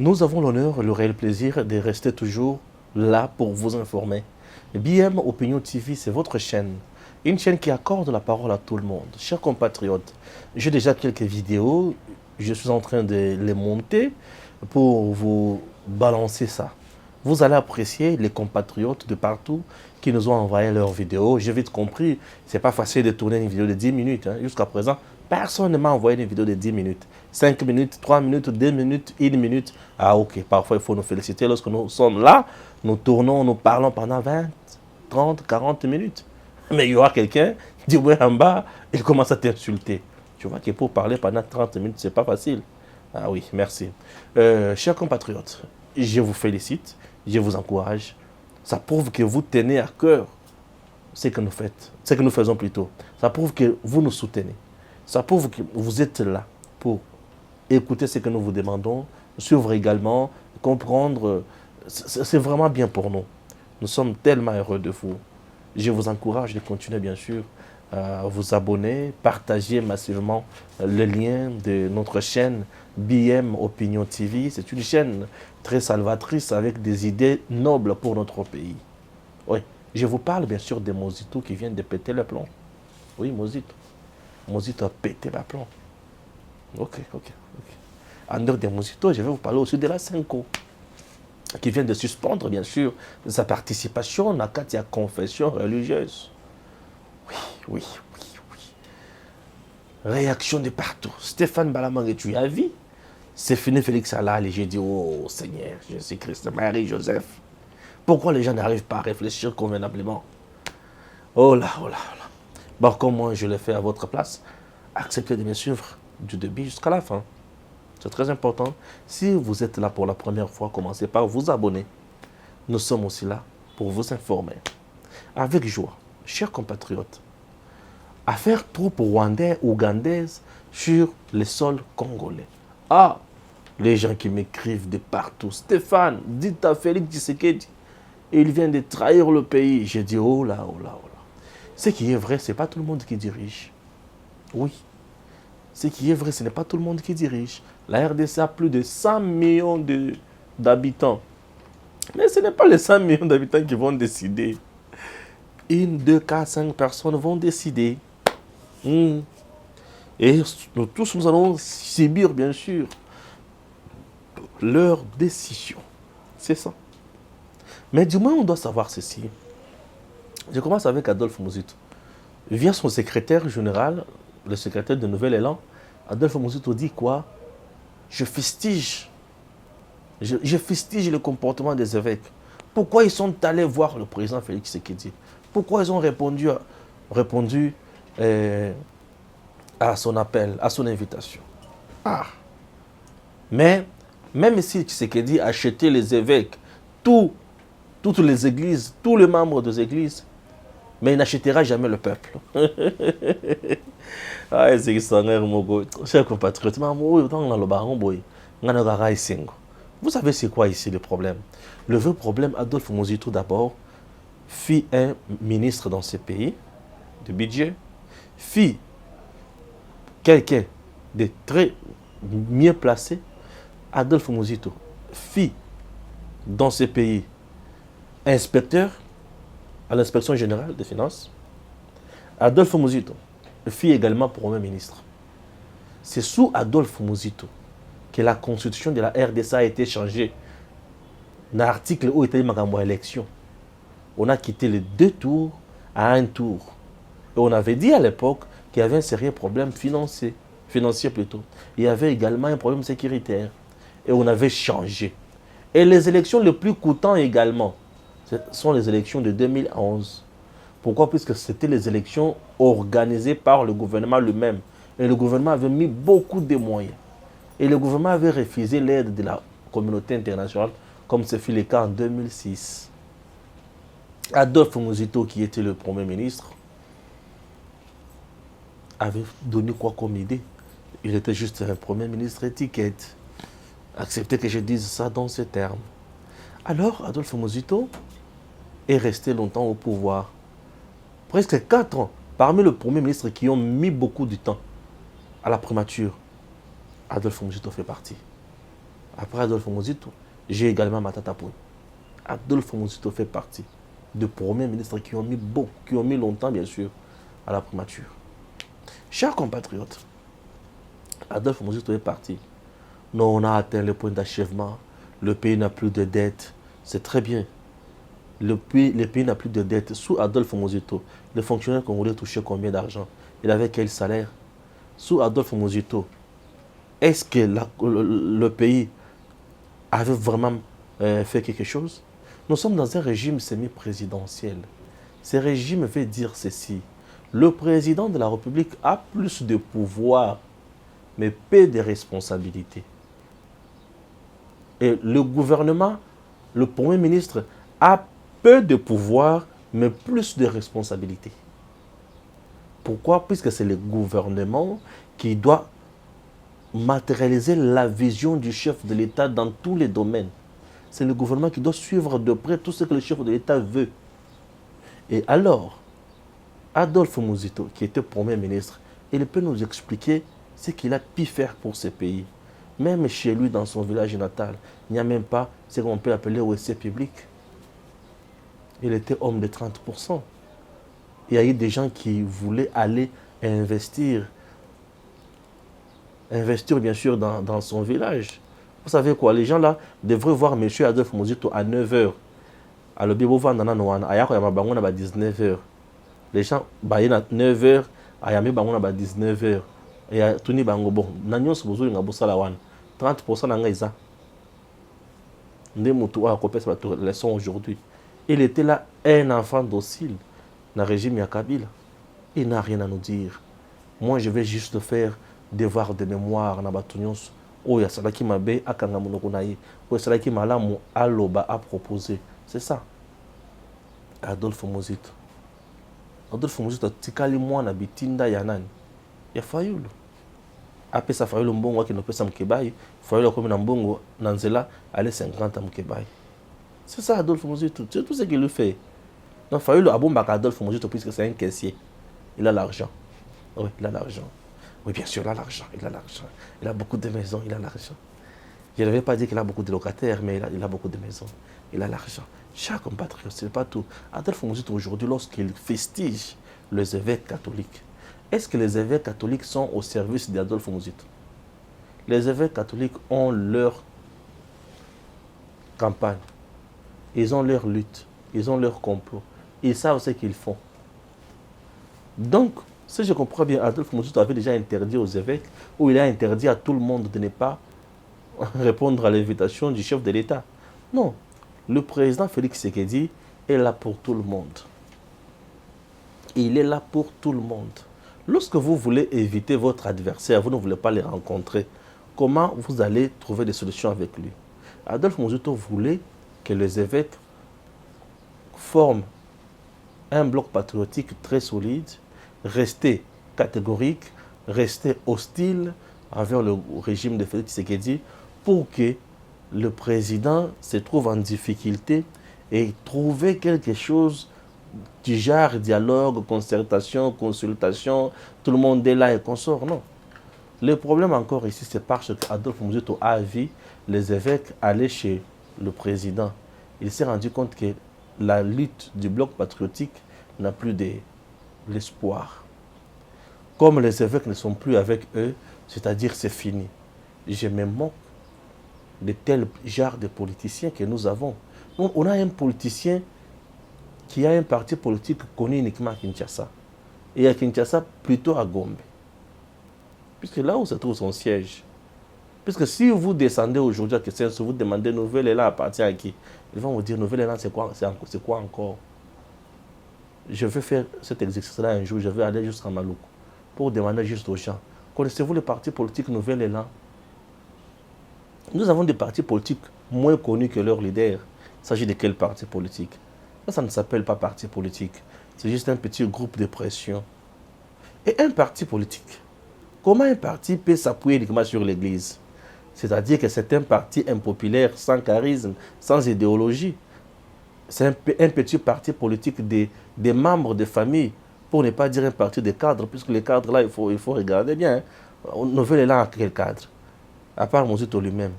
Nous avons l'honneur et le réel plaisir de rester toujours là pour vous informer. BM Opinion TV, c'est votre chaîne. Une chaîne qui accorde la parole à tout le monde. Chers compatriotes, j'ai déjà quelques vidéos. Je suis en train de les monter pour vous balancer ça. Vous allez apprécier les compatriotes de partout qui nous ont envoyé leurs vidéos. J'ai vite compris, c'est pas facile de tourner une vidéo de 10 minutes. Jusqu'à présent, personne ne m'a envoyé une vidéo de 10 minutes. 5 minutes, 3 minutes, 2 minutes, 1 minute. Ah ok, parfois il faut nous féliciter. Lorsque nous sommes là, nous tournons, nous parlons pendant 20, 30, 40 minutes. Mais il y aura quelqu'un, du moins en bas, il commence à t'insulter. Tu vois que pour parler pendant 30 minutes, c'est pas facile. Ah oui, merci. Chers compatriotes, je vous félicite, je vous encourage. Ça prouve que vous tenez à cœur ce que nous faites, ce que nous faisons plutôt. Ça prouve que vous nous soutenez. Ça prouve que vous êtes là pour écouter ce que nous vous demandons, suivre également, comprendre. C'est vraiment bien pour nous. Nous sommes tellement heureux de vous. Je vous encourage de continuer, bien sûr, à vous abonner, partager massivement le lien de notre chaîne BM Opinion TV. C'est une chaîne très salvatrice avec des idées nobles pour notre pays. Oui, je vous parle bien sûr de Mosito qui vient de péter le plomb. Oui, Mosito. Mosito a pété le plomb. Ok. En dehors de Mosito, je vais vous parler aussi de la Senko, qui vient de suspendre, bien sûr, sa participation à la confession religieuse. Oui. Réaction de partout. Stéphane Balamang, tu as vu? C'est fini Félix Alal et j'ai dit, oh Seigneur, Jésus-Christ, Marie, Joseph. Pourquoi les gens n'arrivent pas à réfléchir convenablement? Oh là. Bon, comme moi je l'ai fait à votre place, acceptez de me suivre du début jusqu'à la fin. C'est très important. Si vous êtes là pour la première fois, commencez par vous abonner. Nous sommes aussi là pour vous informer. Avec joie, chers compatriotes, affaire troupe rwandais, ougandaise sur le sol congolais. Ah, les gens qui m'écrivent de partout. Stéphane, dites à Félix Tshisekedi, il vient de trahir le pays. J'ai dit, oh là. Ce qui est vrai, ce n'est pas tout le monde qui dirige. Oui. Ce qui est vrai, ce n'est pas tout le monde qui dirige. La RDC a plus de 100 millions d'habitants. Mais ce n'est pas les 100 millions d'habitants qui vont décider. 1, 2, 4, 5 personnes vont décider. Et nous tous, nous allons subir, bien sûr, leur décision. C'est ça. Mais du moins, on doit savoir ceci. Je commence avec Adolphe Muzito. Via son secrétaire général, le secrétaire de Nouvel Élan, Adolphe Muzito dit quoi? Je fustige le comportement des évêques. Pourquoi ils sont allés voir le président Félix Tshisekedi? Pourquoi ils ont répondu à son appel, à son invitation? Ah! Mais même si Tshisekedi achetait les évêques, toutes les églises, tous les membres des églises, mais il n'achètera jamais le peuple. Ah, c'est chers compatriotes, vous savez c'est quoi ici le problème? Le vrai problème, Adolphe Muzito d'abord, fit un ministre dans ce pays, de budget, fit quelqu'un de très mieux placé, Adolphe Muzito, fit dans ce pays inspecteur à l'inspection générale des finances. Adolphe Muzito fit également Premier ministre. C'est sous Adolphe Muzito que la constitution de la RDC a été changée. Dans l'article où était Magambo élection, on a quitté les 2 tours à 1 tour. Et on avait dit à l'époque qu'il y avait un sérieux problème financier plutôt. Il y avait également un problème sécuritaire. Et on avait changé. Et les élections les plus coûtantes également, ce sont les élections de 2011. Pourquoi? Puisque c'était les élections organisées par le gouvernement lui-même. Et le gouvernement avait mis beaucoup de moyens. Et le gouvernement avait refusé l'aide de la communauté internationale, comme ce fut le cas en 2006. Adolphe Muzito, qui était le Premier ministre, avait donné quoi comme idée? Il était juste un Premier ministre étiquette. Acceptez que je dise ça dans ces termes. Alors, Adolphe Muzito est resté longtemps au pouvoir. Presque 4 ans. Parmi les premiers ministres qui ont mis beaucoup de temps à la primature, Adolphe Muzito fait partie. Après Adolphe Muzito, j'ai également Matata Ponyo. Adolphe Muzito fait partie de premiers ministres qui ont mis longtemps, bien sûr, à la primature. Chers compatriotes, Adolphe Muzito est parti. Non, on a atteint le point d'achèvement. Le pays n'a plus de dettes. C'est très bien. Le pays n'a plus de dettes. Sous Adolphe Muzito, le fonctionnaire congolais touchait combien d'argent? Il avait quel salaire? Sous Adolphe Muzito, est-ce que le pays avait vraiment fait quelque chose? Nous sommes dans un régime semi-présidentiel. Ce régime veut dire ceci. Le président de la République a plus de pouvoir, mais peu de responsabilités. Et le gouvernement, le Premier ministre, a peu de pouvoir, mais plus de responsabilités. Pourquoi? Puisque c'est le gouvernement qui doit matérialiser la vision du chef de l'État dans tous les domaines. C'est le gouvernement qui doit suivre de près tout ce que le chef de l'État veut. Et alors, Adolphe Muzito, qui était Premier ministre, il peut nous expliquer ce qu'il a pu faire pour ce pays. Même chez lui, dans son village natal, il n'y a même pas ce qu'on peut appeler WC public. Il était homme de 30%. Il y a eu des gens qui voulaient aller investir bien sûr dans son village. Vous savez quoi, les gens là devraient voir M. Adolphe Muzito à 9h. À le Bibovan à 19h. Les gens baillent à 9h, à 19h. Et à Tuni Bango, bon, Nanyos Bozo Ngabosalawan, 30% d'Angaïza. Ndemoutou a copié sa leçon aujourd'hui. Il était là un enfant docile dans le régime Yakabila. Il n'a rien à nous dire. Moi, je vais juste faire devoir de mémoire na Batunios. Oh, il y a Salaki Mabe, Akangamunokunaï. Oh, Salaki Malamu, Aloba a proposé. C'est ça. Adolphe Muzito. Adolphe Muzito, Tikali Mwana Bitinda Yanan. Il y a Fayoul. Après ça, Fayoul Mbongo qui ne peut pas m'kebaï. Fayoul comme Mbongo, Nanzela, allez 50 à m'kebaï. C'est ça Adolphe Muzito. C'est tout ce qu'il le fait. Donc Fayoul a bon Adolphe Muzito puisque c'est un caissier. Il a l'argent. Oui, il a l'argent. Oui, bien sûr, il a l'argent. Il a l'argent. Il a beaucoup de maisons, il a l'argent. Je ne vais pas dire qu'il a beaucoup de locataires, mais il a beaucoup de maisons. Il a l'argent. Chaque compatriote, ce n'est pas tout. Adolphe Muzito, aujourd'hui, lorsqu'il festige les évêques catholiques, est-ce que les évêques catholiques sont au service d'Adolphe Muzito? Les évêques catholiques ont leur campagne. Ils ont leur lutte. Ils ont leur complot. Ils savent ce qu'ils font. Donc, si je comprends bien, Adolphe Muzito avait déjà interdit aux évêques, ou il a interdit à tout le monde de ne pas répondre à l'invitation du chef de l'État. Non, le président Félix Tshisekedi est là pour tout le monde. Il est là pour tout le monde. Lorsque vous voulez éviter votre adversaire, vous ne voulez pas les rencontrer, comment vous allez trouver des solutions avec lui? Adolphe Muzito voulait que les évêques forment un bloc patriotique très solide, rester catégorique, rester hostile envers le régime de Félix Tshisekedi pour que le président se trouve en difficulté et trouver quelque chose du genre dialogue, concertation, consultation, tout le monde est là et qu'on sort. Non. Le problème encore ici, c'est parce qu'Adolphe Muzito a vu les évêques aller chez le président. Il s'est rendu compte que la lutte du bloc patriotique n'a plus l'espoir. Comme les évêques ne sont plus avec eux, c'est-à-dire c'est fini. Je me moque de tel genre de politiciens que nous avons. On a un politicien qui a un parti politique connu uniquement à Kinshasa. Et à Kinshasa, plutôt à Gombe. Puisque là où se trouve son siège. Puisque si vous descendez aujourd'hui à Kinshasa, vous demandez Nouvelle-Élan appartient à qui? Ils vont vous dire Nouvelle-Élan, c'est quoi encore? Je vais faire cet exercice-là un jour, je vais aller jusqu'à Maloukou pour demander juste aux gens. Connaissez-vous les partis politiques Nouvelle-Élan? Nous avons des partis politiques moins connus que leurs leaders. Il s'agit de quel parti politique? Ça ne s'appelle pas parti politique. C'est juste un petit groupe de pression. Et un parti politique, comment un parti peut s'appuyer uniquement sur l'Église? C'est-à-dire que c'est un parti impopulaire, sans charisme, sans idéologie. C'est un petit parti politique des membres de famille, pour ne pas dire un parti de cadres, puisque les cadres là, il faut regarder bien. Nouvelle-Élan à quel cadre? À part Mosito lui-même.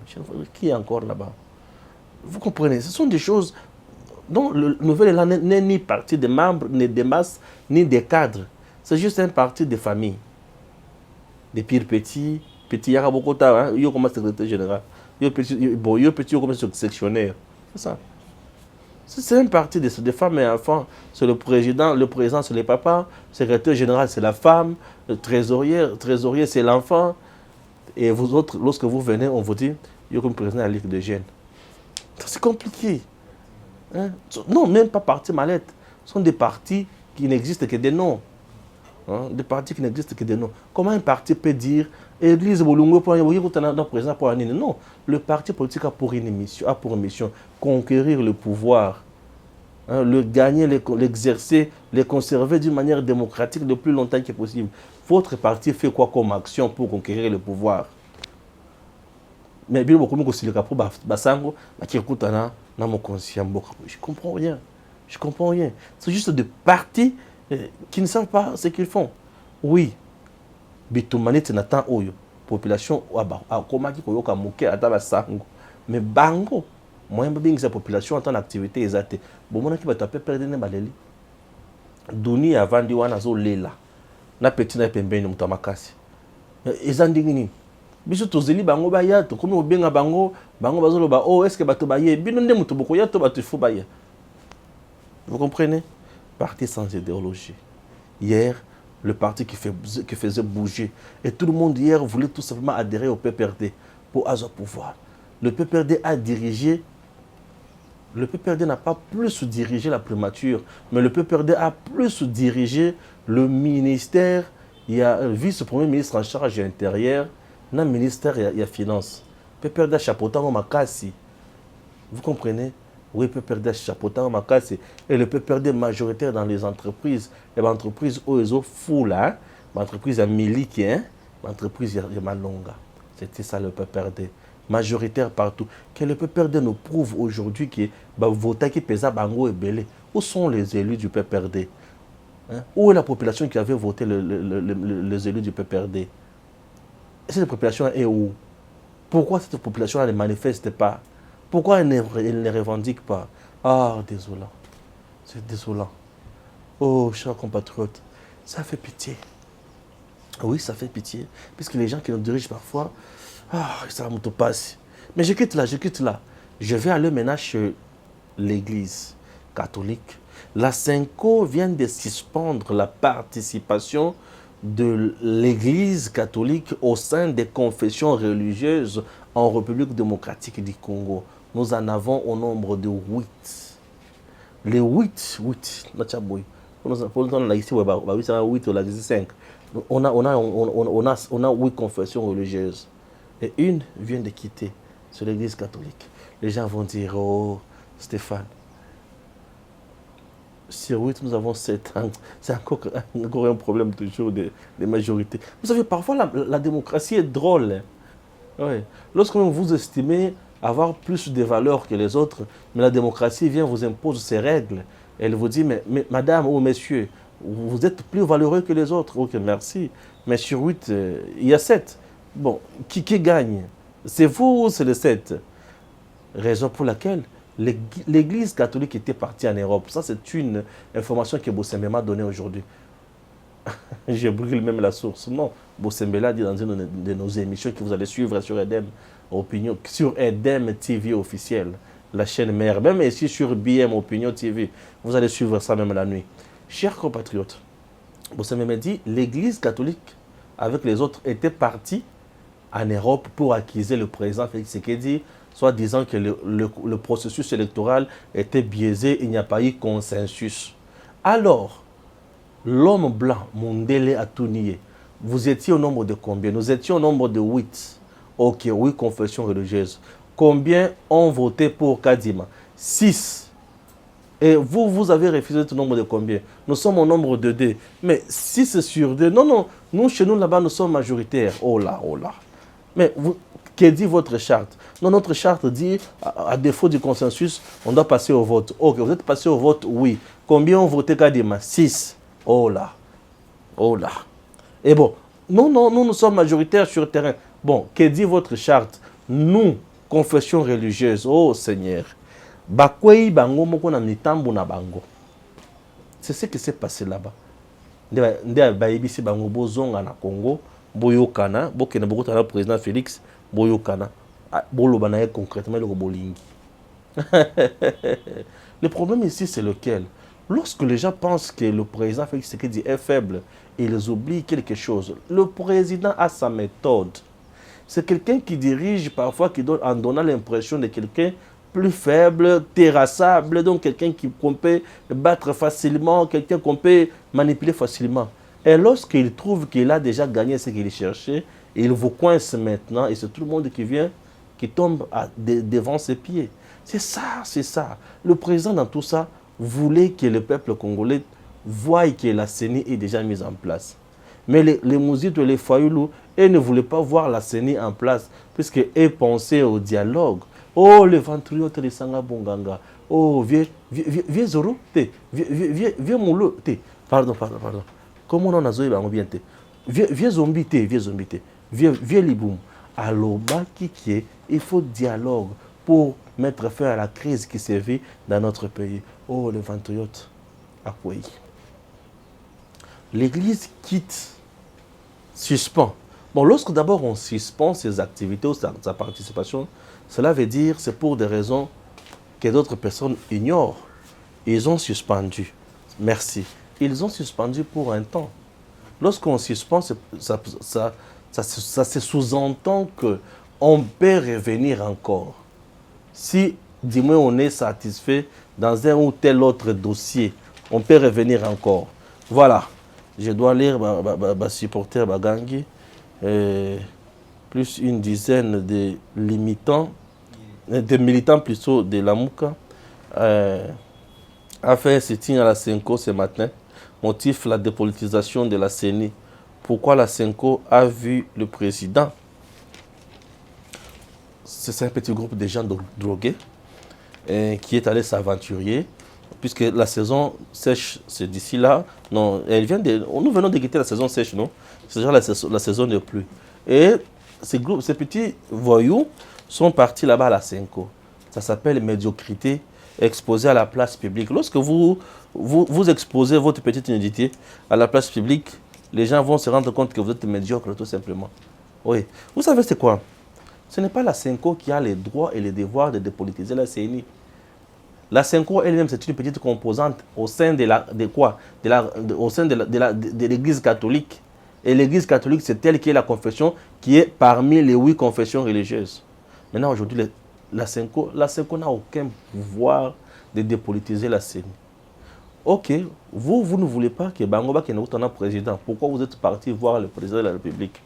Qui est encore là-bas? Vous comprenez? Ce sont des choses dont le nouvel élan n'est ni parti des membres, ni des masses, ni des cadres. C'est juste un parti des familles. Des pires petits. Petit Yarabokota, il y a comme secrétaire général. Il y a petit comme sectionnaire. C'est ça. C'est un parti des femmes et enfants. C'est le président c'est le papa, le secrétaire général c'est la femme, le trésorier c'est l'enfant. Et vous autres, lorsque vous venez, on vous dit, il y a comme président de la Ligue des jeunes. C'est compliqué. Hein? Non, même pas partis mallettes. Ce sont des partis qui n'existent que des noms. Hein? Des partis qui n'existent que des noms. Comment un parti peut dire, Église Bolungo pour un président pour un non, le parti politique a pour mission conquérir le pouvoir. Hein, le gagner, l'exercer, le conserver d'une manière démocratique le plus longtemps que possible. Votre parti fait quoi comme action pour conquérir le pouvoir? Mais bien beaucoup de basango, je comprends rien. Je comprends rien. C'est juste des partis qui ne savent pas ce qu'ils font. Oui, bitumani tinatan oyo population akomaki koyoka moke ata basango. Mais bango moyen babingisa population en tant d'activité ezate. Bomonaki bato ape perdre ne baleli. Duni avandi wana zo lela. Na petit na pembeni mutu makasi. Ezandingi nini? Biso tozeli bango baya to komi obenga bango bazoloba oh est-ce que bato baye bino nde mutu bokoya to bato fu baya. Vous comprenez? Parti sans idéologie. Hier, le parti qui faisait bouger. Et tout le monde hier voulait tout simplement adhérer au PPRD pour avoir pouvoir. Le PPRD a dirigé. Le PPRD n'a pas plus dirigé la primature, mais le PPRD a plus dirigé le ministère. Il y a un vice-premier ministre en charge de l'intérieur, un ministère il y a finance. PPRD a chapeauté en Makassi. Vous comprenez? Oui, PPRD chapeautant Makassi. Et le PPRD majoritaire dans les entreprises. Les entreprises où ils ont fou là, l'entreprise à Miliki, l'entreprise à Malonga. C'était ça le PPRD. Majoritaire partout. Que le PPRD nous prouve aujourd'hui que voter qui pesa bango et belé. Où sont les élus du PPRD? Hein? Où est la population qui avait voté les élus du PPRD? Cette population est où? Pourquoi cette population ne manifeste pas? Pourquoi elle ne revendique pas? Ah, désolant. C'est désolant. Oh, chers compatriotes, ça fait pitié. Oui, ça fait pitié. Puisque les gens qui nous dirigent parfois, ça me passe. Mais je quitte là. Je vais aller maintenant chez l'église catholique. La Cinco vient de suspendre la participation de l'église catholique au sein des confessions religieuses en République démocratique du Congo. Nous en avons au nombre de 8. Les 8, pour nous, on a ici 8, on a ici 5. On a 8 confessions religieuses. Et une vient de quitter. C'est l'église catholique. Les gens vont dire, oh, Stéphane, sur 8, nous avons 7 ans. C'est encore un problème toujours de majorité. Vous savez, parfois, la démocratie est drôle. Ouais. Lorsque vous estimez avoir plus de valeurs que les autres, mais la démocratie vient vous impose ses règles. Elle vous dit, mais madame ou messieurs, vous êtes plus valeureux que les autres. Ok, merci. Mais sur 8, il y a 7. Bon, qui gagne? C'est vous ou c'est le 7? Raison pour laquelle l'Église catholique était partie en Europe. Ça, c'est une information que Bossembe m'a donnée aujourd'hui. Je brûle même la source. Non, Bossembe l'a dit dans une de nos émissions que vous allez suivre sur Edem Opinion, sur Edem TV officiel, la chaîne mère, même ici sur BM Opinion TV. Vous allez suivre ça même la nuit. Chers compatriotes, Bossembe m'a dit l'Église catholique, avec les autres, était partie en Europe pour accuser le président Félix Tshisekedi, soit disant que le processus électoral était biaisé, il n'y a pas eu consensus. Alors, l'homme blanc, Mondele Atounié, vous étiez au nombre de combien? Nous étions au nombre de 8. Ok, 8 confessions religieuses. Combien ont voté pour Kadima? 6. Et vous avez refusé tout nombre de combien? Nous sommes au nombre de 2. Mais 6 sur 2. Non, nous, chez nous, là-bas, nous sommes majoritaires. Oh là. Mais que dit votre charte? Non, notre charte dit, à défaut du consensus, on doit passer au vote. Ok, vous êtes passé au vote, oui. Combien ont voté Kadima? 6. Oh là. Et bon, nous sommes majoritaires sur le terrain. Bon, que dit votre charte? Nous, confession religieuse, oh Seigneur, bakwei bango moko na mitambo na bango. C'est ce qui s'est passé là-bas. Nde bayebisi bango bozonga na Congo, boyokana, bokena bokota na président Félix, boyokana, boloba na ye concrètement le bolingi. Le problème ici, c'est lequel? Lorsque les gens pensent que le président Félix Tshisekedi est faible, ils oublient quelque chose. Le président a sa méthode. C'est quelqu'un qui dirige parfois, qui donne, en donnant l'impression de quelqu'un plus faible, terrassable, donc quelqu'un qu'on peut battre facilement, quelqu'un qu'on peut manipuler facilement. Et lorsqu'il trouve qu'il a déjà gagné ce qu'il cherchait, il vous coince maintenant et c'est tout le monde qui vient, qui tombe devant ses pieds. C'est ça, c'est ça. Le président dans tout ça voulait que le peuple congolais voie que la CENI est déjà mise en place. Mais les Mouzites et les Fayoulou, eux ne voulaient pas voir la CENI en place, puisqu'ils pensaient au dialogue. Oh, les ventriotes de Sanga Bonganga. Oh, vieux Zoro, vieux Moulou, pardon. Comment on a zoé bien te? Vieux zombie, vieux Liboum. Alors, il faut dialogue pour mettre fin à la crise qui se vit dans notre pays. Oh, les ventriotes, à quoi? L'Église quitte, suspend. Bon, lorsque d'abord on suspend ses activités ou sa participation, cela veut dire que c'est pour des raisons que d'autres personnes ignorent. Ils ont suspendu. Merci. Ils ont suspendu pour un temps. Lorsqu'on suspend, ça se sous-entend qu'on peut revenir encore. Si, du moins, on est satisfait dans un ou tel autre dossier, on peut revenir encore. Voilà. Je dois lire supporter Bagangi, plus une dizaine de militants plutôt de la Mouka, a fait un sit-in à la Senko ce matin, motif la dépolitisation de la CENI. Pourquoi la Senko a vu le président? C'est un petit groupe de gens drogués qui est allé s'aventurer. Puisque la saison sèche, c'est d'ici là. Non, elle vient de. Nous venons de quitter la saison sèche, non? C'est déjà la saison de pluie. Et ces petits voyous sont partis là-bas à la Senko. Ça s'appelle médiocrité exposée à la place publique. Lorsque vous exposez votre petite nudité à la place publique, les gens vont se rendre compte que vous êtes médiocre, tout simplement. Oui. Vous savez c'est quoi? Ce n'est pas la Senko qui a les droits et les devoirs de dépolitiser la CENI. La Senko elle-même, c'est une petite composante au sein de l'Église catholique. Et l'Église catholique, c'est elle qui est la confession qui est parmi les 8 confessions religieuses. Maintenant, aujourd'hui, la Senko n'a aucun pouvoir de dépolitiser la CENI. Ok, vous ne voulez pas que Bangoba Kenouta soit président. Pourquoi vous êtes parti voir le président de la République?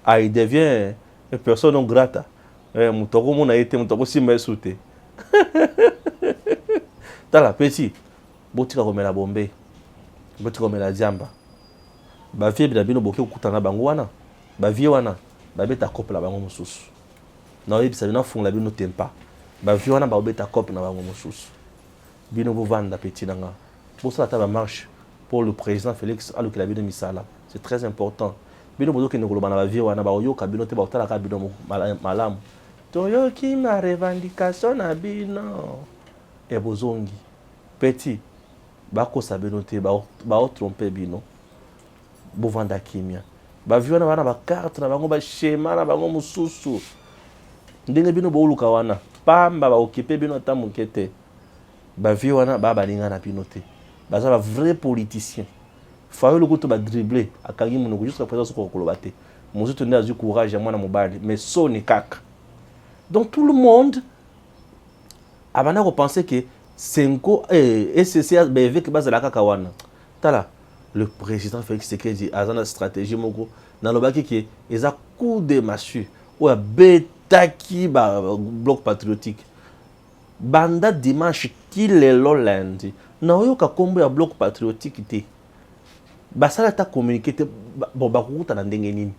Ah, il devient une personne non grata. Moutoko a été Moutoko si mal sauté. Tala petit, botika komela bombe, botika komela diamba. Ba vie bila bino boke kutana bango wana, ba vie wana, ba beta couple la bango mususu. Na yebisa bino fungla bino tempa. Ba vie wana ba beta couple na bango mususu. Bino bo vanda petit nanga. Pour ça ta ba marche pour le président Félix aluki la bino misala. C'est très important. Bino bozo ke ngoloba na ba vie wana ba oyoka bino te ba otala ka bino malamu. Toyoki ma revendication na bino. Et bozongi petit bako sabenote ba tromper bino bovanda kimia ba viona bana ba carte na bango ba schéma na bango mususu ndenge bino boluka wana pamba ba occuper bino ta mukete ba viona ba balinga na bino te baza ba vrai politicien fayo lokuto ba dribbler akangi munoko jusqu'à présent soko koloba te musutu nda azu courage ya mwana mobali mais soni kaka. Donc tout le monde abana ko penser que Senko et SCA BV qui base la kakawana. Tala le président Félix Tshisekedi a une stratégie moko dans le baki qui est à coup de massue ou à bêta qui bloc patriotique. Banda dimanche qui le lundi. Na yo ka kombo ya bloc patriotique te. Basala ta communiquer te bon ba kuta na ndenge nini.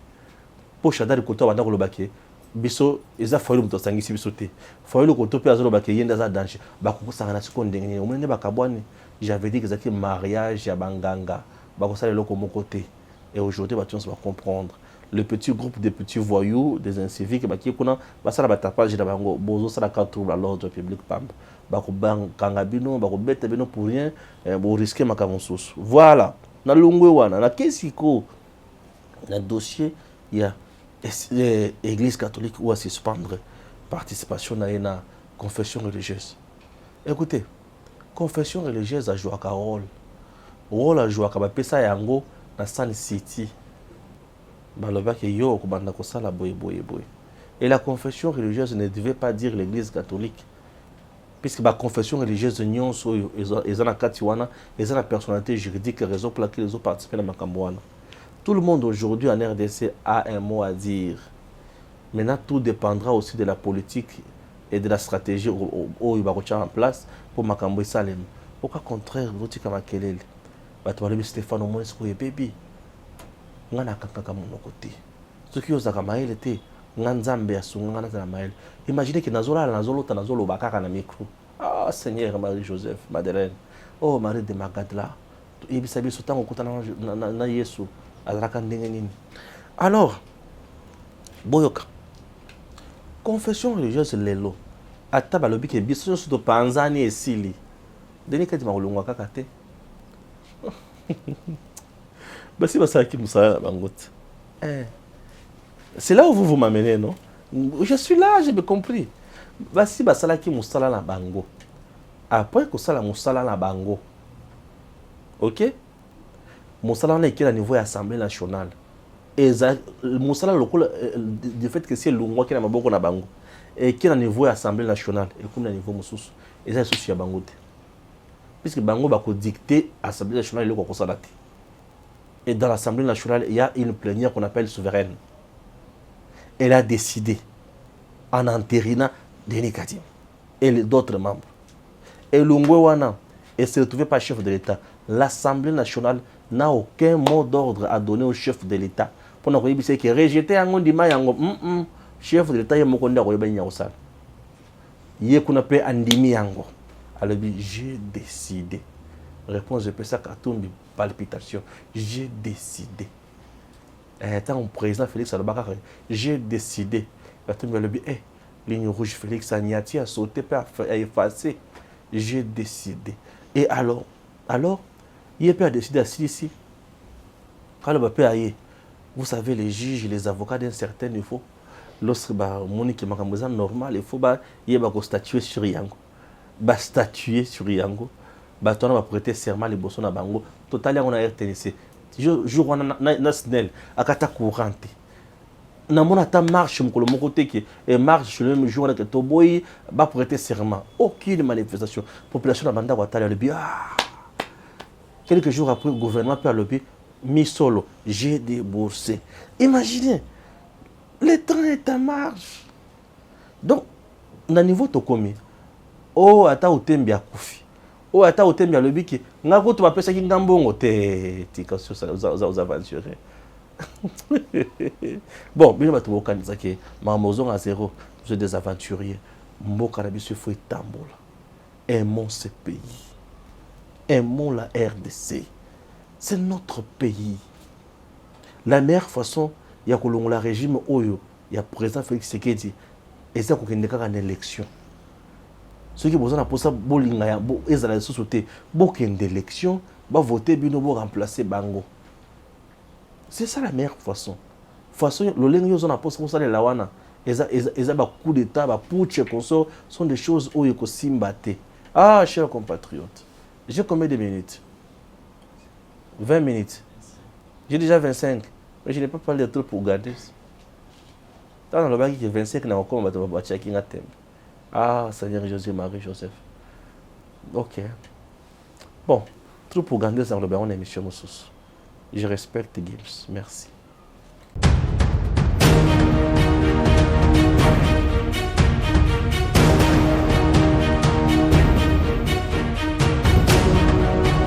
Po shadari koto banda ko lo baki. Biso eza foyelo muto sangisi biso te foyelo ko tope azolo bake yenda za danger bakoko na siko ndenge omene bakabwane. J'avais dit que c'était mariage ya banganga bakosala loko moko te et aujourd'hui ba tous va comprendre le petit groupe des petits voyous, des inciviques, qui ont ça la tapage de bango, bozo ça la trouble à l'ordre public pam, bako bang kangabino, bako bete bino pour rien, bo risquer makamonsus. Voilà. Na lungwe wana, na kesiko, na dossier, il y a l'église catholique où à suspendre participation à une confession religieuse. Écoutez, confession religieuse a joué un rôle. Rôle a joué un pesa yango na Sun City. Et la confession religieuse ne devait pas dire l'église catholique. Puisque la confession religieuse, ils ont la personnalité juridique, raison pour laquelle ils ont participé à la Macambouana. Tout le monde aujourd'hui en RDC a un mot à dire. Maintenant, tout dépendra aussi de la politique et de la stratégie où il va en place pour Macambo et Salem. Au cas contraire, vous dites que Stéphane au moins est bébé. Ngana kakaka monokoti. Ce qui osaka maele te nganzambe asunga na maele. Imaginez que nazola nazolo bakaka na micro. Ah Seigneur Marie-Joseph Madeleine. Oh Marie de Magadla. Ibisa biso tango kutana na Yesu azalaka ndenge nini. Alors boyoka. Confession religieuse lelo. Ata balobi ke biso so to panzani esili. Deni kati makolongwa kaka te. C'est là où vous m'amenez, non? Je suis là, j'ai bien compris. Basi basala ki musala na bango. Après que ça la musala na bango. OK? Musala na à niveau de l'Assemblée nationale. Et musala du fait que c'est longwa qui na maboko na bango. Et qui na niveau de l'Assemblée nationale et comme na niveau mususu. Et ça souci ya bango te. Puisque bango bako dicter l'Assemblée nationale le ko kosala te. Et dans l'Assemblée nationale, il y a une plénière qu'on appelle souveraine. Elle a décidé, en entérinant Denis Kadim et d'autres membres. Et Lungwewana, et se retrouvait pas chef de l'État. L'Assemblée nationale n'a aucun mot d'ordre à donner au chef de l'État. Pour nous dire que rejeter un ondima yango, chef de l'État, il y a mon conduit à Royaume Yaosal. Il y a qu'on appelle Andimi yango. Alors, j'ai décidé. Réponse de Pessa Katumbi, palpitation. J'ai décidé. Étant mon président Félix Alobaka, j'ai décidé. Katumbi a dit, ligne rouge Félix Agnati a sauté, a effacé. J'ai décidé. Et alors, il a décidé à ici. Quand le papier a eu, vous savez, les juges, les avocats d'un certain niveau, lorsque Monique est normal, il faut statuer sur Yango. Statuer sur Yango. On va prêter serment les bossons à bango. Totalement on a RTNC. Jour on a snell à kata courante. Na mona ta marche mukolo moko teke et marche le même jour que Toboy va prêter serment. Aucune manifestation. Population de banda watala le bien. Quelques jours après le gouvernement peut le mis solo, j'ai déboursé. Imaginez. Le train est en marche. Donc na niveau to komi. Oh ata utembi akufi. Oh, ata otembi alobi ki ngako to bapesa ki ngambongo te tika sur ça aux aventuriers. Bon, bino bato bokanisa ke mamozong à zéro, vous êtes des aventuriers. Mboka na biso faut tambola. Aimons ce pays. Aimons la RDC. C'est notre pays. La meilleure façon ya kolongola régime oyo ya président Félix Tshisekedi eza kokende kaka na élection. Ceux qui ont posé bolinga ils ont société beaucoup d'élections va voter bino pour remplacer bango. C'est ça la meilleure façon. Façon le lengo ils ont posé ça les lawana ils ont coup d'état ba putsch conso sont des choses où il faut s'imbatter. Ah chers compatriotes, j'ai combien de minutes? 20 minutes. J'ai déjà 25, mais je n'ai pas parlé de tout pour garder. Dans le bac qui est 25 n'a encore pas chacun à thème. Ah, Seigneur Jésus, Marie-Joseph. Ok. Bon, tout pour gagner dans le baron émission. Je respecte Gibbs. Merci.